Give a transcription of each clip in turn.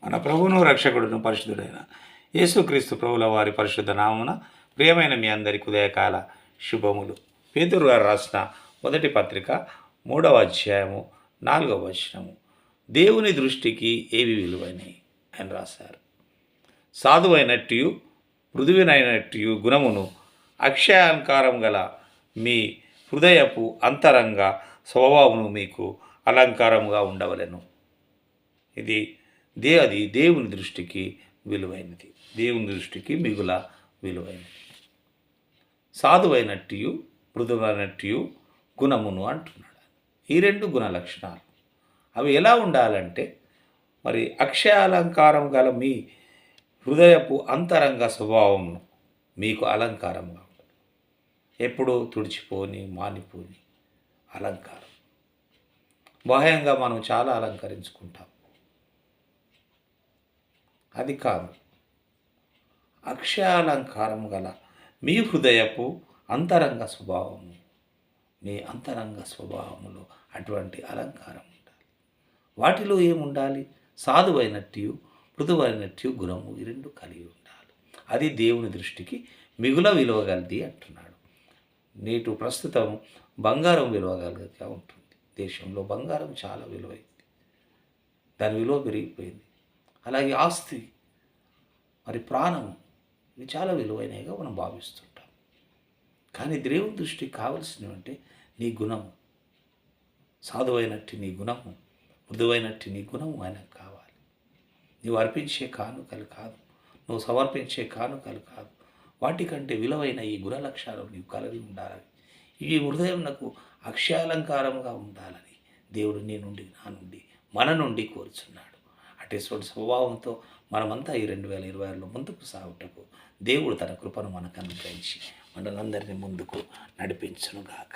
మన ప్రభువును రక్షకుడును పరిశుద్ధుడైన యేసుక్రీస్తు ప్రభుల వారి పరిశుద్ధ నామమున ప్రియమైన మీ అందరికి ఉదయకాల శుభములు. పేతురు గారు రాసిన మొదటి పత్రిక 3వ అధ్యాయము 4వ వచనము. దేవుని దృష్టికి ఏవి విలువైనవి అని రాశారు. సాధువైనట్టు పృథువినైనట్టు గుణమును అక్షయాంకారం గల మీ హృదయపు అంతరంగ స్వభావమును మీకు అలంకారముగా ఉండవలెను. అది దేవుని దృష్టికి విలువైనది, దేవుని దృష్టికి మిగుల విలువైనది. సాధువైనట్టు మృదువైనట్టు గుణమును అంటున్నాడు. ఈ రెండు గుణ లక్షణాలు అవి ఎలా ఉండాలంటే, మరి అక్షయాలంకారం గల మీ హృదయపు అంతరంగ స్వభావమును మీకు అలంకారంగా ఉంటుంది. ఎప్పుడూ తుడిచిపోని మానిపోని అలంకారం. బాహ్యంగా మనం చాలా అలంకరించుకుంటాం, అది కాదు. అక్షయాలంకారం గల మీ హృదయపు అంతరంగ స్వభావము, మీ అంతరంగ స్వభావములో అటువంటి అలంకారం ఉండాలి. వాటిలో ఏముండాలి? సాధువైనట్టు మృదువైనట్టు గుణము, ఈ రెండు కలిగి ఉండాలి. అది దేవుని దృష్టికి మిగుల విలువగలది అంటున్నాడు. నేటి ప్రస్తుతం బంగారం విలువగలదిగా ఉంటుంది. దేశంలో బంగారం చాలా విలువైంది, దాని విలువ పెరిగిపోయింది. అలాగే ఆస్తి, మరి ప్రాణము, ఇవి చాలా విలువైనవిగా మనం భావిస్తుంటాం. కానీ దేవుని దృష్టికి కావలసినవి అంటే నీ గుణము, సాధువైనట్టు నీ గుణము, మృదువైనట్టు నీ గుణము ఆయనకు కావాలి. నీవు అర్పించే కానుకలు కాదు, నువ్వు సమర్పించే కానుకలు కాదు, వాటికంటే విలువైన ఈ గుణ లక్షణాలు నీవు కలిగి ఉండాలని, ఈ హృదయం నాకు అక్షయాలంకారంగా ఉండాలని దేవుడు నీ నుండి, నా నుండి, మన నుండి కోరుచున్నాడు. అటువంటి స్వభావంతో మనమంతా ఈ 2026లో ముందుకు సాగుటకు దేవుడు తన కృపను మనకు అనుగ్రహించి మనందరినీ ముందుకు నడిపించునుగాక.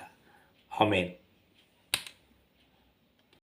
ఆమేన్.